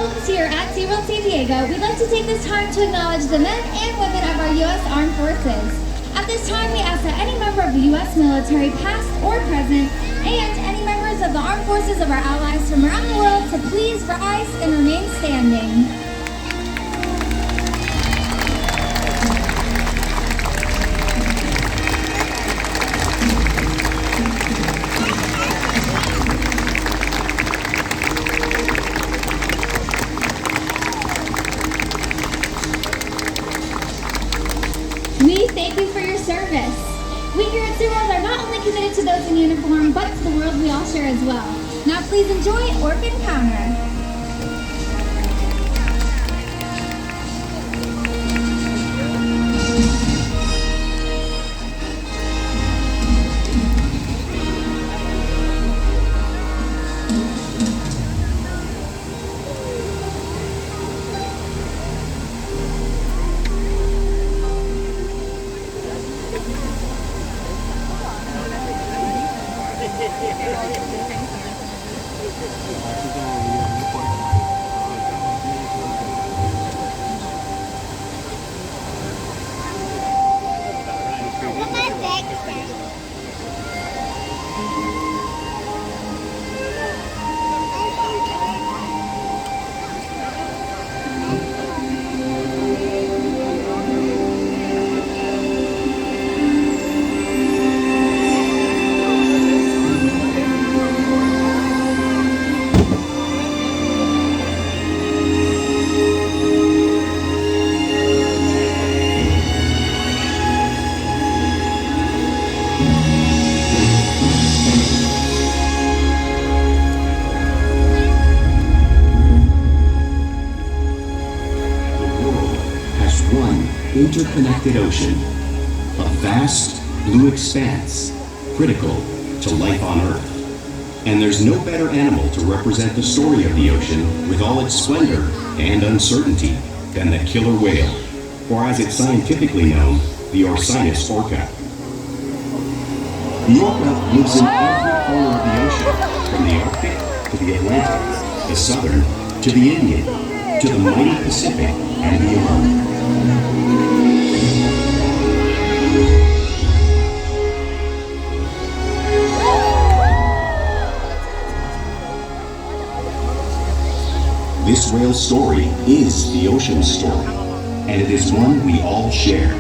homes here at SeaWorld San Diego, we'd like to take this time to acknowledge the men and women of our U.S. Armed Forces. At this time, we ask that any member of the U.S. military, past or present, and any members of the armed forces of our allies from around the world to please rise and remain standing. We thank you for your service. We here at SeaWorld are not only committed to those in uniform, but to the world we all share as well. Now please enjoy Orca Encounter. Interconnected ocean, a vast blue expanse critical to life on Earth. And there's no better animal to represent the story of the ocean with all its splendor and uncertainty than the killer whale, or as it's scientifically known, the Orca. The orca lives in every corner of the ocean, from the Arctic to the Atlantic, the Southern to the Indian, to the mighty Pacific and beyond. This whale's story is the ocean's story, and it is one we all share.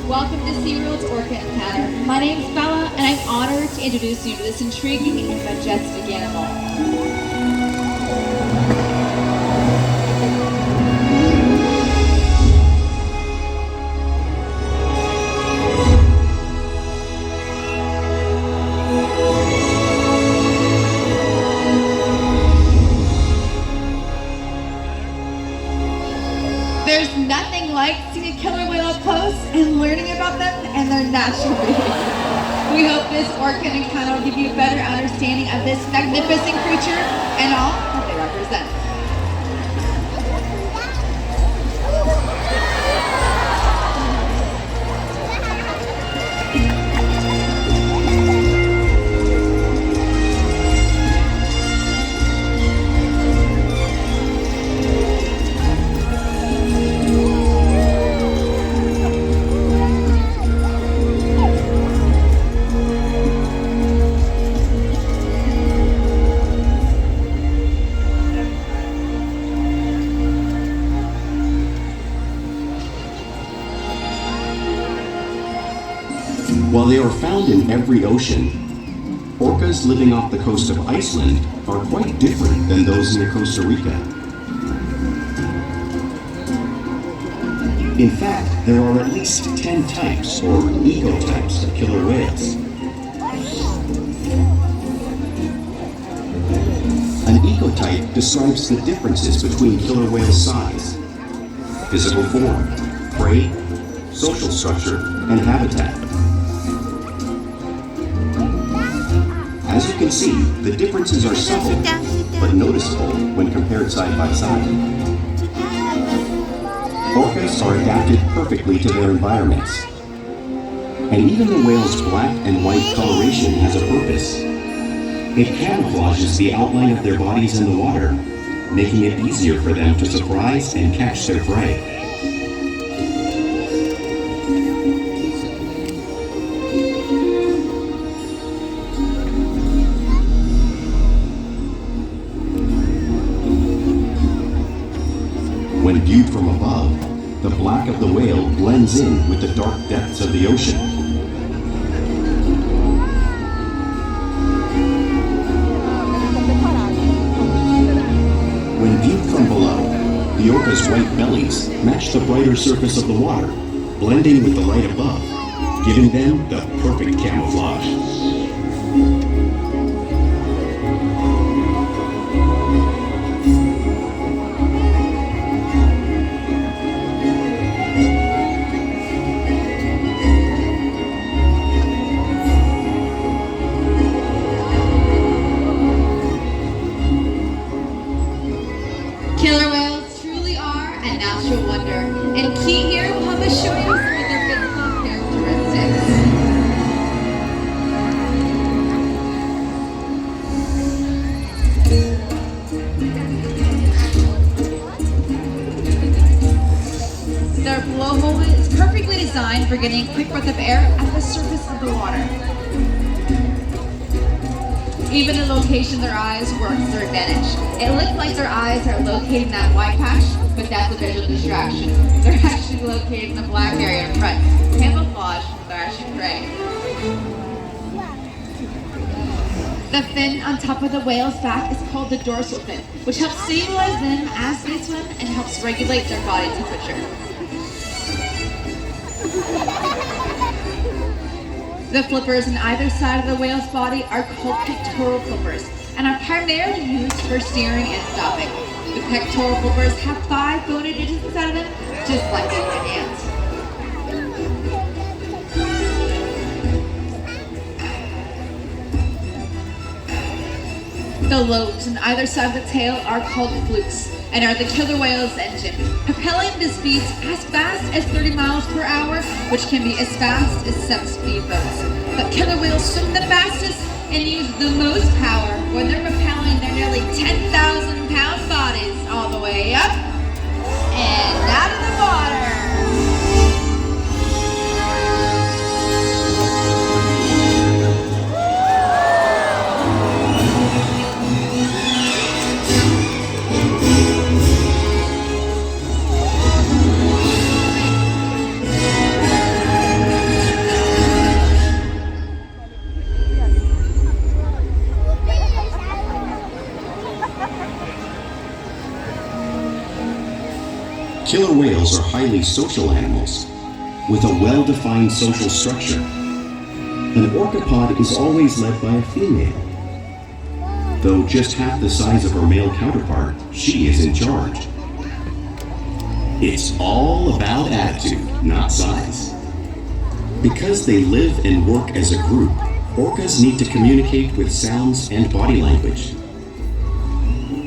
Welcome to SeaWorld's Orca Encounter. My name's Bella, and I'm honored to introduce you to this intriguing and majestic animal. There's nothing like seeing a killer whale up close and learning about them and their natural behavior. We hope this Orca encounter will give you a better understanding of this magnificent creature and all that they represent. While they are found in every ocean, orcas living off the coast of Iceland are quite different than those near Costa Rica. In fact, there are at least 10 types, or ecotypes, of killer whales. An ecotype describes the differences between killer whale size, physical form, prey, social structure, and habitat. As you can see, the differences are subtle, but noticeable when compared side by side. orcas are adapted perfectly to their environments. And even the whale's black and white coloration has a purpose. It camouflages the outline of their bodies in the water, making it easier for them to surprise and catch their prey. When viewed from above, the black of the whale blends in with the dark depths of the ocean. When viewed from below, the orca's white bellies match the brighter surface of the water, blending with the light above, giving them the perfect camouflage. Killer whales truly are a natural wonder, and Key here will help us show you some of their physical characteristics. Their blowhole is perfectly designed for getting a quick breath of air at the surface of the water. Even the location of their eyes works to their advantage. It looks like their eyes are located in that white patch, but that's a visual distraction. They're actually located in the black area in front. Camouflage when they're actually prey. The fin on top of the whale's back is called the dorsal fin, which helps stabilize them as they swim and helps regulate their body temperature. The flippers on either side of the whale's body are called pectoral flippers and are primarily used for steering and stopping. The pectoral flippers have 5 bony digits inside of them, just like in ants. The lobes on either side of the tail are called flukes and are the killer whale's engine, propelling the speeds as fast as 30 miles per hour, which can be as fast as 7 speedboats. But killer whales swim the fastest and use the most power when they're propelling their nearly 10,000 pound bodies all the way up and out of the water. Killer whales are highly social animals, with a well-defined social structure. An orcapod is always led by a female. Though just half the size of her male counterpart, she is in charge. It's all about attitude, not size. Because they live and work as a group, orcas need to communicate with sounds and body language.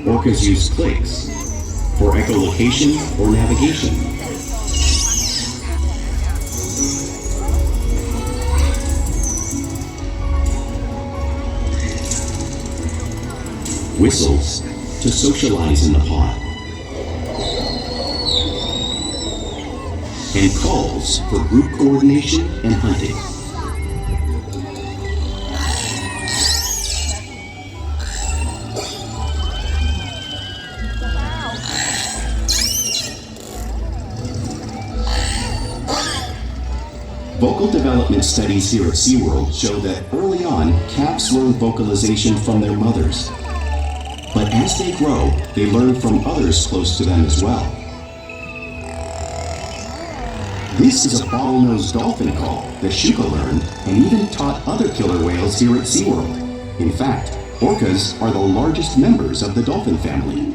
Orcas use clicks for echolocation or navigation. Whistles to socialize in the pod. And calls for group coordination and hunting. Vocal development studies here at SeaWorld show that early on, calves learn vocalization from their mothers. But as they grow, they learn from others close to them as well. This is a bottlenose dolphin call that Shuka learned and even taught other killer whales here at SeaWorld. In fact, orcas are the largest members of the dolphin family.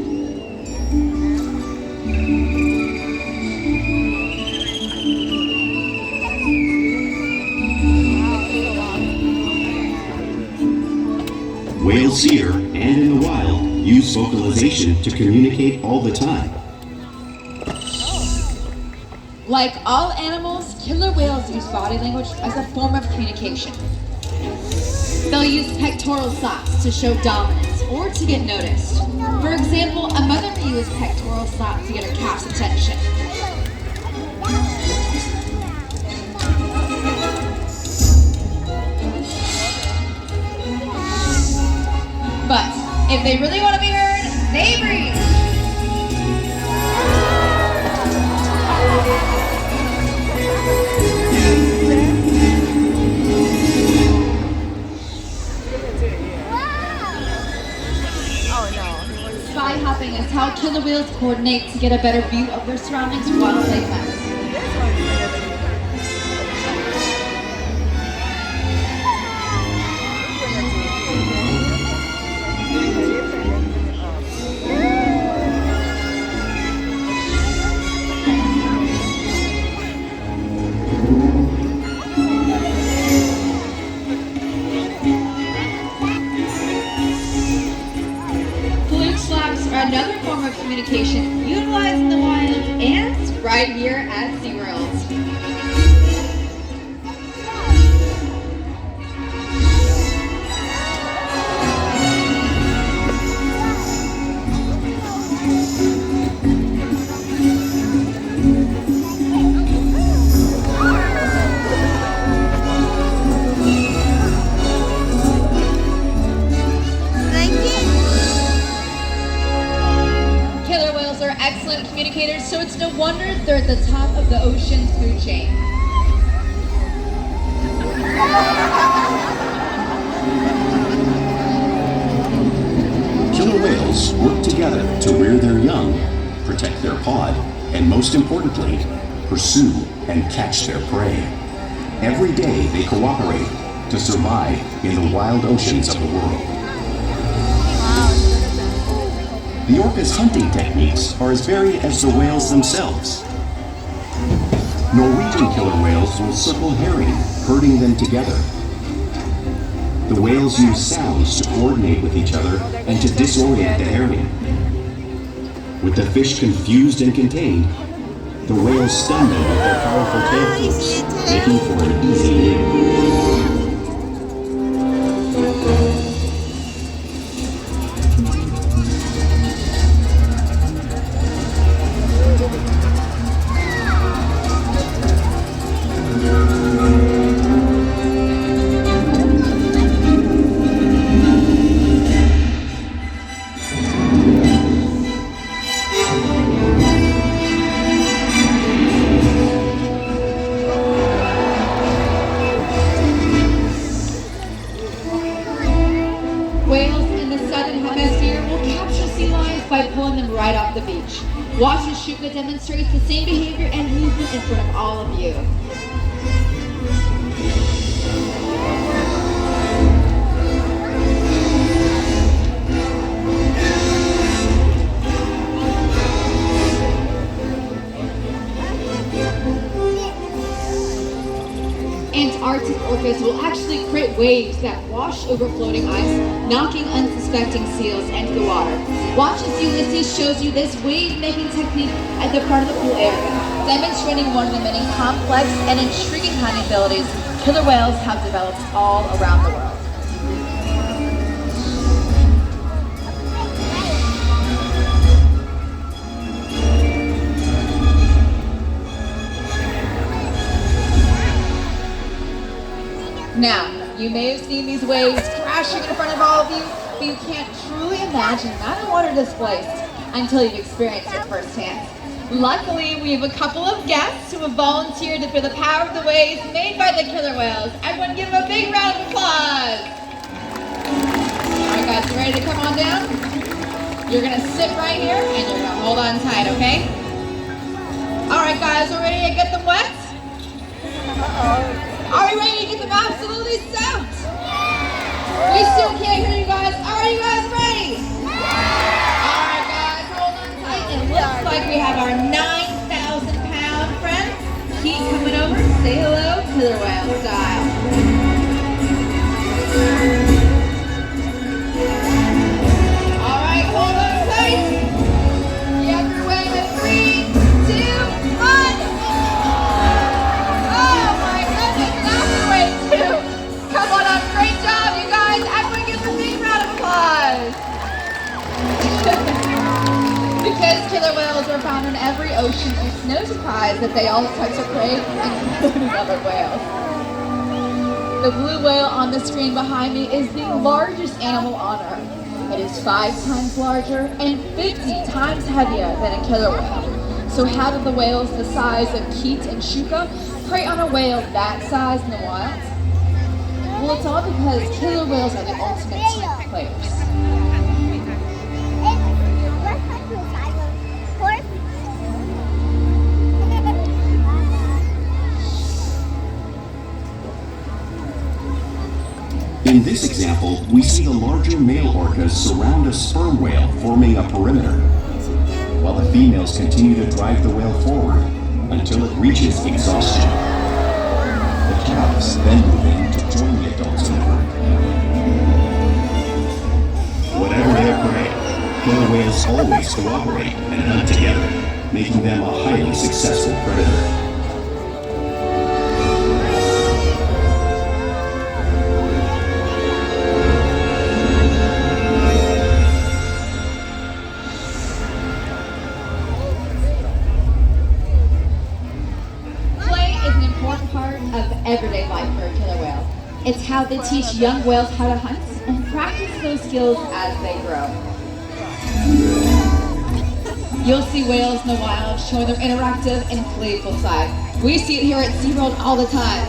Whales here and in the wild use vocalization to communicate all the time. Like all animals, killer whales use body language as a form of communication. They'll use pectoral slaps to show dominance or to get noticed. For example, a mother may use pectoral slaps to get her calf's attention. But if they really want to be heard, they breathe. Sky hopping is how killer whales coordinate to get a better view of their surroundings while they fence. Another form of communication utilized in the wild and right here at SeaWorld. Excellent communicators, so it's no wonder they're at the top of the ocean's food chain. Killer whales work together to rear their young, protect their pod, and most importantly, pursue and catch their prey. Every day they cooperate to survive in the wild oceans of the world. The orca's hunting techniques are as varied as the whales themselves. Norwegian killer whales will circle herring, herding them together. The whales use sounds to coordinate with each other and to disorient the herring. With the fish confused and contained, the whales stun them with their powerful tail flukes, making for an easy meal. By pulling them right off the beach. Watch as Shuka demonstrates the same behavior and movement in front of all of you. Antarctic orcas will actually create waves that wash over floating ice, knocking unsuspecting seals into the water. Watch as Ulysses shows you this wave-making technique at the front of the pool area, demonstrating one of the many complex and intriguing hunting abilities killer whales have developed all around the world. Now, you may have seen these waves crashing in front of all of you, but you can't truly imagine that water displaced until you've experienced it firsthand. Luckily, we have a couple of guests who have volunteered to feel the power of the waves made by the killer whales. Everyone give them a big round of applause. All right, guys, you ready to come on down? You're gonna sit right here and you're gonna hold on tight, okay? All right, guys, we're ready to get them wet? Are we ready to get them absolutely soaked? We still can't hear you guys. Are you guys ready? All right, guys, hold on tight. It looks like we have our 9,000-pound friend. Keep coming over. Say hello, killer whale style. All right, hold on tight. You have your way in 3, 2, 1. whales are found in every ocean. It's no surprise that they all touch their prey, including other whales. The blue whale on the screen behind me is the largest animal on Earth. It is 5 times larger and 50 times heavier than a killer whale. So how do the whales the size of Keat and Shuka prey on a whale that size in the wild? Well, it's all because killer whales are the ultimate team players. In this example, we see the larger male orcas surround a sperm whale, forming a perimeter, while the females continue to drive the whale forward until it reaches exhaustion. The calves then move in to join the adults in the group. Whatever their prey, killer whales always cooperate and hunt together, making them a highly successful predator. Everyday life for a killer whale. It's how they teach young whales how to hunt and practice those skills as they grow. You'll see whales in the wild showing their interactive and playful side. We see it here at SeaWorld all the time.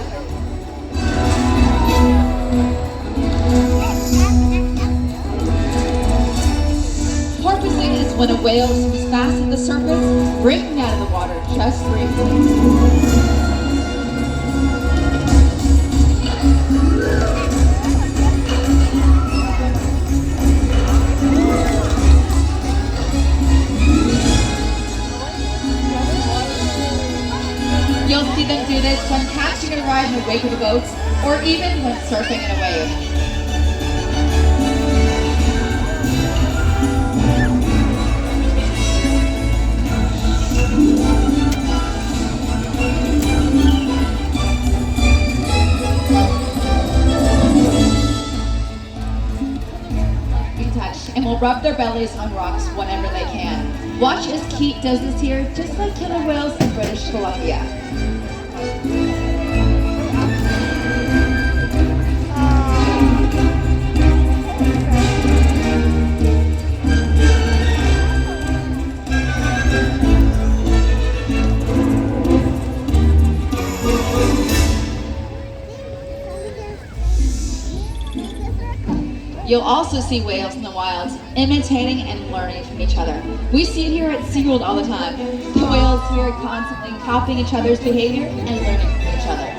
Porpoising is when a whale swims fast at the surface, breaking out of the water just briefly. You'll see them do this when catching a ride in the wake of the boats, or even when surfing in a wave. And will rub their bellies on rocks whenever they can. Watch as Keat does this here, just like killer whales in British Columbia. You'll also see whales in the wild, imitating and learning from each other. We see it here at SeaWorld all the time. The whales here are constantly copying each other's behavior and learning from each other.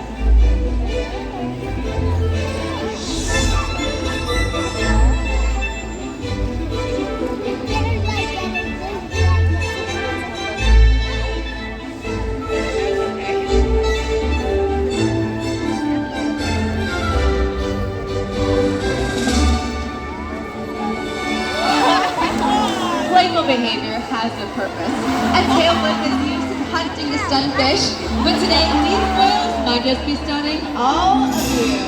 Playful behavior has a purpose. A tail whip is used in hunting to stun fish, but today these whales might just be stunning all of you.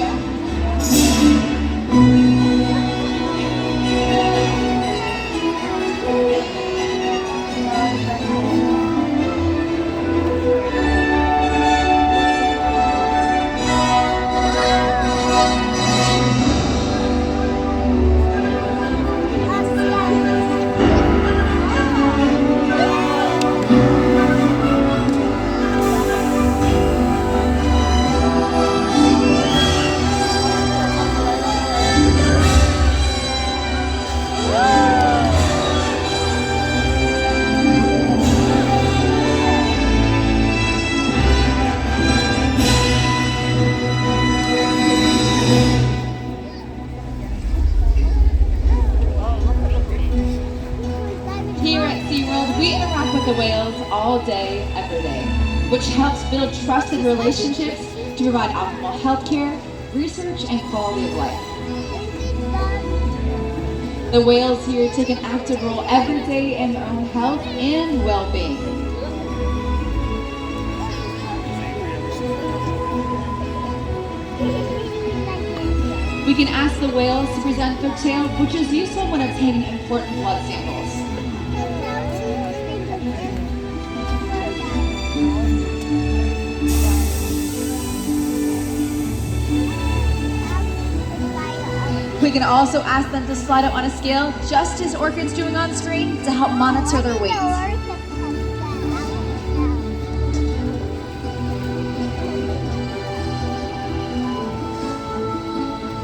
We interact with the whales all day, every day, which helps build trusted relationships to provide optimal health care, research, and quality of life. The whales here take an active role every day in their own health and well-being. We can ask the whales to present their tail, which is useful when obtaining important blood samples. We can also ask them to slide it on a scale, just as Orca's doing on screen, to help monitor their weight.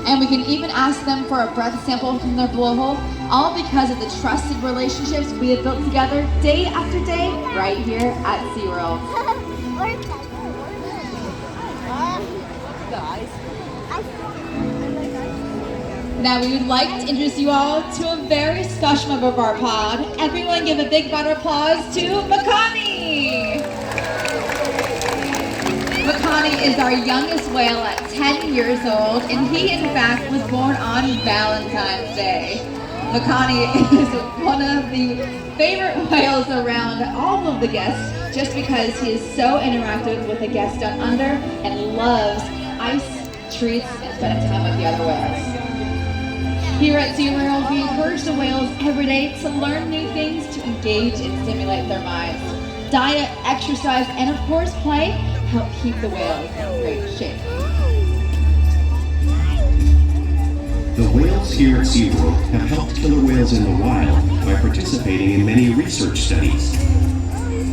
And we can even ask them for a breath sample from their blowhole, all because of the trusted relationships we have built together day after day right here at SeaWorld. Now we would like to introduce you all to a very special member of our pod. Everyone give a big round of applause to Makani! Makani is our youngest whale at 10 years old, and he in fact was born on Valentine's Day. Makani is one of the favorite whales around all of the guests, just because he is so interactive with the guests down under and loves ice, treats, and spending time with the other whales. Here at SeaWorld, we encourage the whales every day to learn new things to engage and stimulate their minds. Diet, exercise, and of course play help keep the whales in great shape. The whales here at SeaWorld have helped killer whales in the wild by participating in many research studies.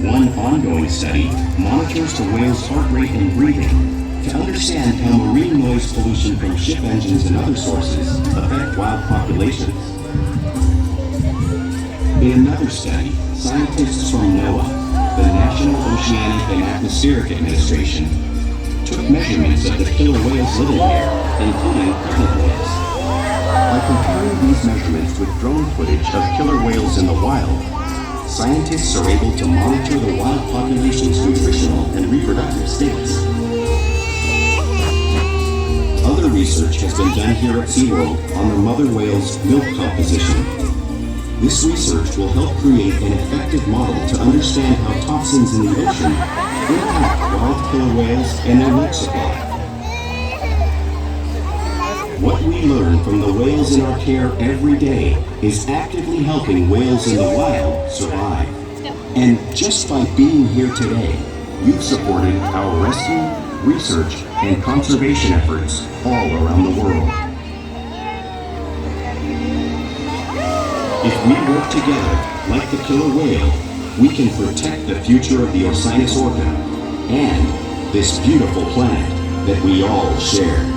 One ongoing study monitors the whale's heart rate and breathing to understand how marine noise pollution from ship engines and other sources affect wild populations. In another study, scientists from NOAA, the National Oceanic and Atmospheric Administration, took measurements of the killer whales living here, including pregnant whales. By comparing these measurements with drone footage of killer whales in the wild, scientists are able to monitor the wild population's nutritional and reproductive states. Other research has been done here at SeaWorld on the mother whale's milk composition. This research will help create an effective model to understand how toxins in the ocean impact wild killer whales and their milk supply. What we learn from the whales in our care every day is actively helping whales in the wild survive. And just by being here today, you've supported our rescue, research, and conservation efforts all around the world. If we work together, like the killer whale, we can protect the future of the Orcinus orca and this beautiful planet that we all share.